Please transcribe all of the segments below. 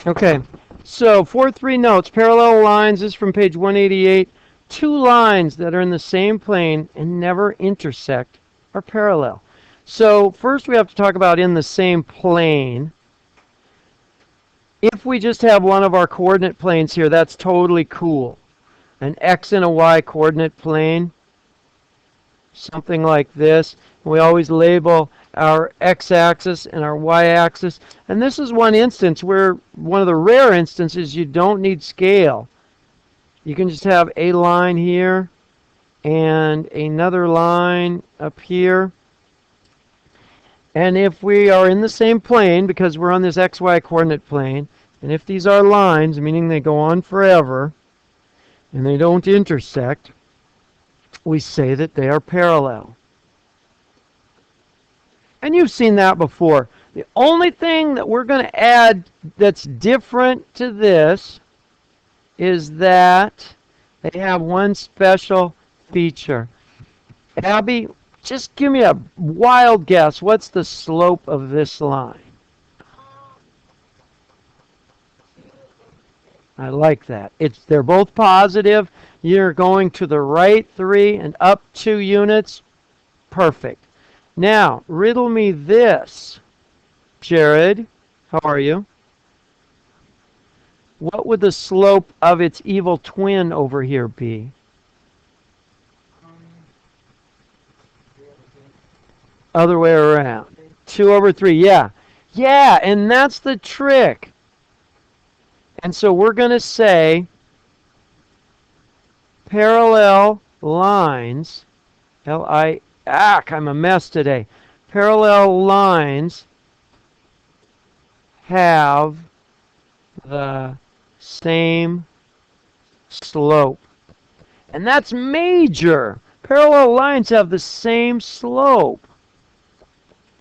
Okay, so 4-3 notes, parallel lines is from page 188. Two lines that are in the same plane and never intersect are parallel. So first we have to talk about in the same plane. If we just have one of our coordinate planes here, that's totally cool. An x and a y coordinate plane, something like this. We always label our x-axis and our y-axis. And this is one instance where, one of the rare instances, you don't need scale. You can just have a line here and another line up here. And if we are in the same plane, because we're on this xy coordinate plane, and if these are lines, meaning they go on forever, and they don't intersect, we say that they are parallel. And you've seen that before. The only thing that we're going to add that's different to this is that they have one special feature. Abby, just give me a wild guess. What's the slope of this line? I like that. They're both positive. You're going to the right 3 and up 2 units. Perfect. Now, riddle me this. Jared, how are you? What would the slope of its evil twin over here be? Other way around. 2 over 3. Yeah. Yeah, and that's the trick. And so we're going to say parallel lines, I'm a mess today. Parallel lines have the same slope. And that's major. Parallel lines have the same slope.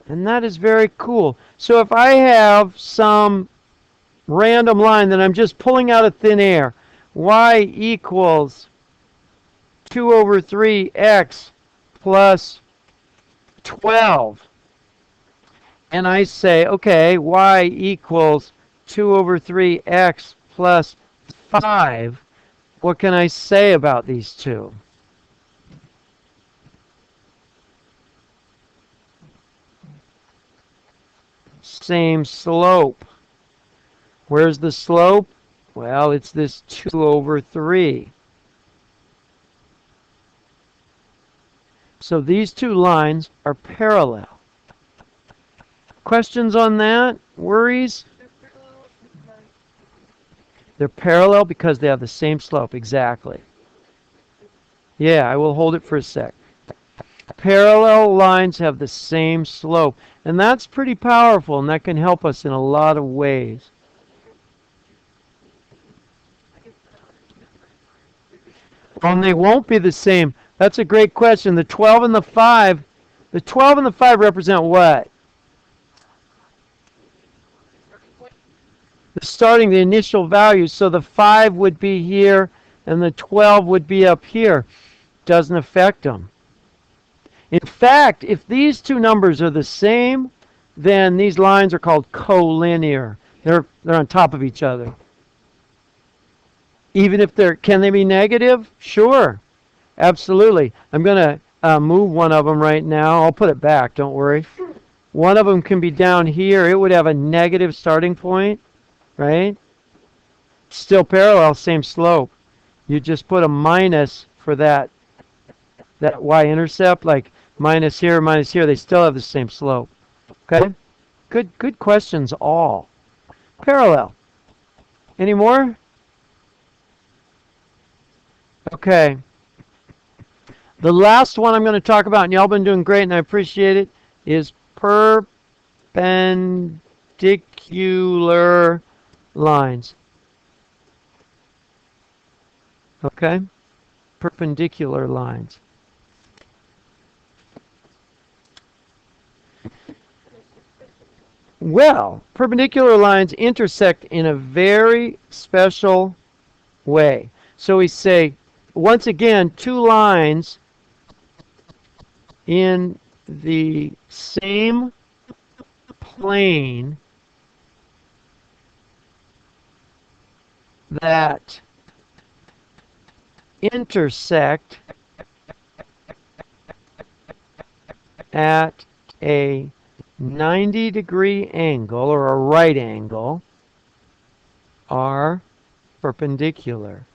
And that is very cool. So if I have some random line that I'm just pulling out of thin air, y equals 2 over 3x plus 12. And I say, okay, y equals 2 over 3x plus 5. What can I say about these two? Same slope. Where's the slope? Well, it's this 2 over 3. So these two lines are parallel. Questions on that? Worries? They're parallel because they have the same slope. Exactly. Yeah, I will hold it for a sec. Parallel lines have the same slope. And that's pretty powerful, and that can help us in a lot of ways. And they won't be the same. That's a great question. The 12 and the 5, the 12 and the 5 represent what? The initial value. So the 5 would be here, and the 12 would be up here. Doesn't affect them. In fact, if these two numbers are the same, then these lines are called collinear. They're on top of each other. Even if can they be negative? Sure, absolutely. I'm going to move one of them right now. I'll put it back, don't worry. One of them can be down here. It would have a negative starting point, right? Still parallel, same slope. You just put a minus for that y-intercept, like minus here, they still have the same slope. Okay? Good questions all. Parallel. Any more? Okay. The last one I'm going to talk about, and y'all been doing great and I appreciate it, is perpendicular lines. Okay? Perpendicular lines. Well, perpendicular lines intersect in a very special way. So we say, once again, two lines in the same plane that intersect at a 90-degree angle or a right angle are perpendicular.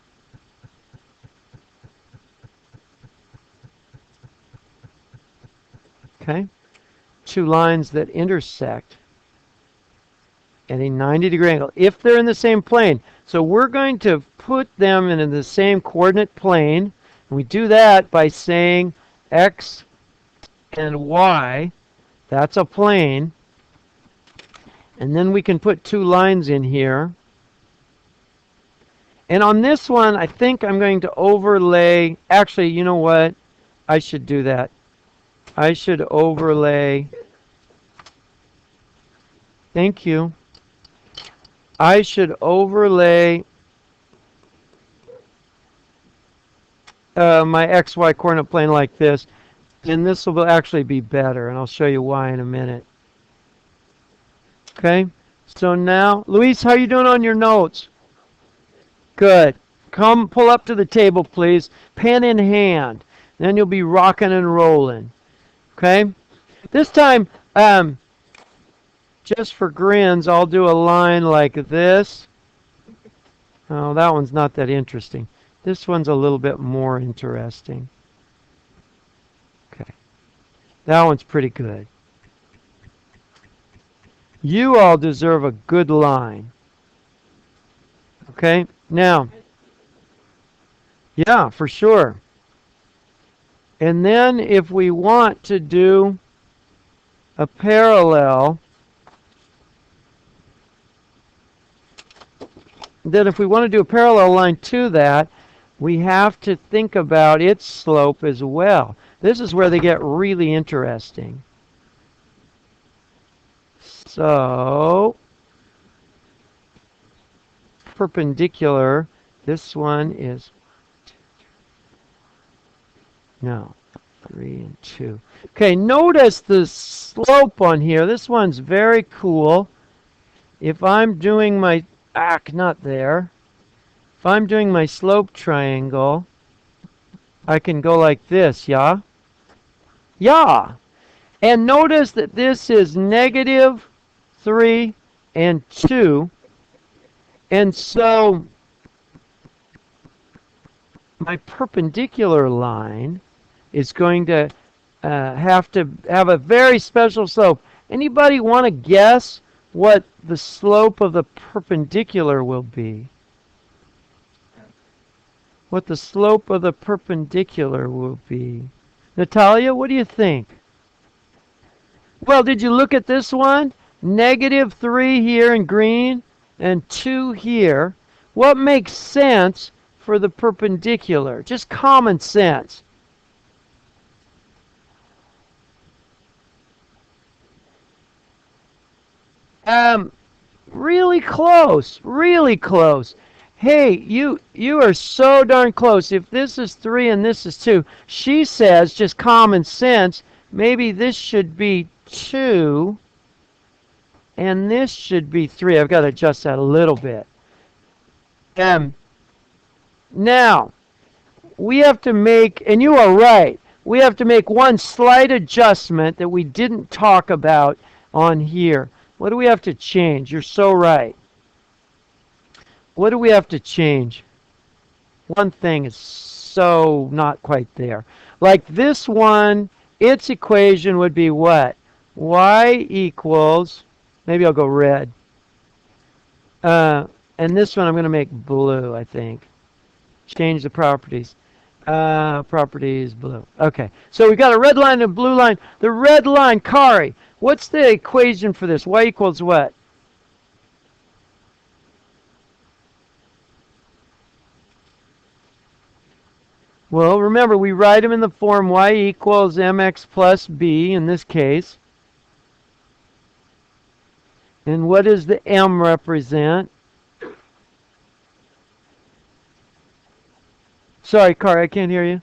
Okay? Two lines that intersect at a 90-degree angle if they're in the same plane. So we're going to put them in the same coordinate plane. And we do that by saying x and y, that's a plane. And then we can put two lines in here. And on this one, I think I'm going to overlay, actually, you know what? I should do that. I should overlay, thank you. I should overlay my XY coordinate plane like this. And this will actually be better, and I'll show you why in a minute. Okay, so now, Luis, how are you doing on your notes? Good. Come pull up to the table, please. Pen in hand. Then you'll be rocking and rolling. Okay? This time, just for grins, I'll do a line like this. Oh, that one's not that interesting. This one's a little bit more interesting. Okay. That one's pretty good. You all deserve a good line. Okay? Now, yeah, for sure. And then if we want to do a parallel, then if we want to do a parallel line to that, we have to think about its slope as well. This is where they get really interesting. So, perpendicular, this one is, no, 3 and 2. Okay, notice the slope on here. This one's very cool. If I'm doing my, not there. If I'm doing my slope triangle, I can go like this, yeah? Yeah. And notice that this is negative 3 and 2. And so my perpendicular line is going to have a very special slope. Anybody want to guess what the slope of the perpendicular will be? What the slope of the perpendicular will be? Natalia, what do you think? Well, did you look at this one? Negative 3 here in green and 2 here. What makes sense for the perpendicular? Just common sense. Really close. Really close. Hey, you are so darn close. If this is 3 and this is 2, she says, just common sense, maybe this should be 2 and this should be 3. I've got to adjust that a little bit. Now, we have to make, and you are right, we have to make one slight adjustment that we didn't talk about on here. What do we have to change? You're so right. What do we have to change? One thing is so not quite there. Like this one, its equation would be what? Y equals, maybe I'll go red. And this one I'm going to make blue, I think. Change the properties. Properties blue. Okay, so we've got a red line and a blue line. The red line, Kari, what's the equation for this? Y equals what? Well, remember, we write them in the form y equals mx plus b in this case. And what does the m represent? Sorry, Kari, I can't hear you.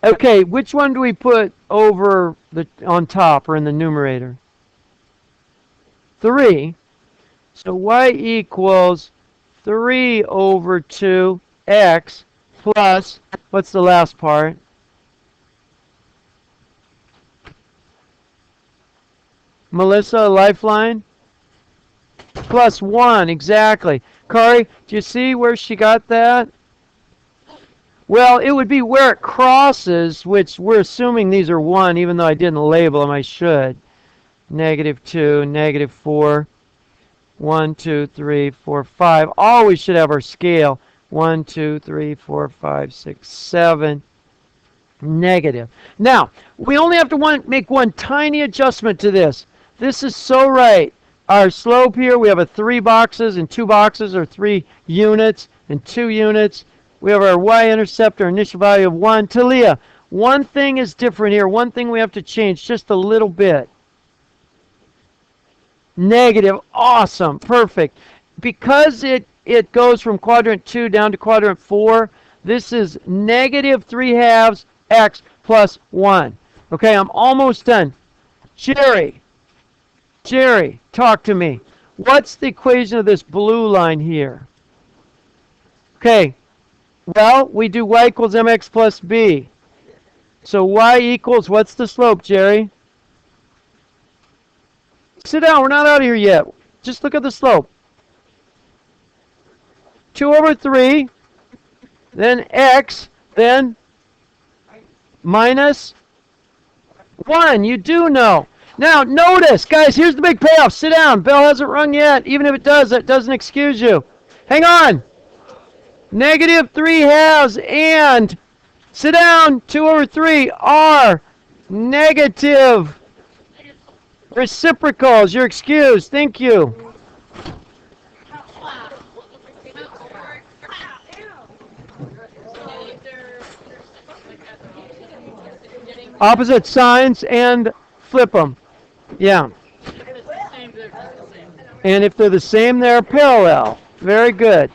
Okay, which one do we put on top or in the numerator? 3. So y equals 3 over 2x plus, what's the last part? Melissa, lifeline? Plus 1, exactly. Kari, do you see where she got that? Well, it would be where it crosses, which we're assuming these are 1, even though I didn't label them, I should. -2, -4, 1, 2, 3, 4, 5. Always should have our scale. 1, 2, 3, 4, 5, 6, 7. Negative. Now, we only have to make one tiny adjustment to this. This is so right. Our slope here, we have a 3 boxes and 2 boxes, or 3 units and 2 units. We have our y-intercept, our initial value of 1. Talia, one thing is different here. One thing we have to change just a little bit. Negative. Awesome. Perfect. Because it goes from quadrant 2 down to quadrant 4, this is -3/2 x plus 1. Okay, I'm almost done. Jerry, talk to me. What's the equation of this blue line here? Okay, well, we do y equals mx plus b. So y equals, what's the slope, Jerry? Sit down, we're not out of here yet. Just look at the slope. 2 over 3, then x, then minus 1. You do know. Now, notice, guys, here's the big payoff. Sit down. Bell hasn't rung yet. Even if it does, that doesn't excuse you. Hang on. -3/2 and, sit down, 2 over 3 are negative reciprocals. You're excused. Thank you. Opposite signs and flip them. Yeah. And if they're the same, they're parallel. Very good.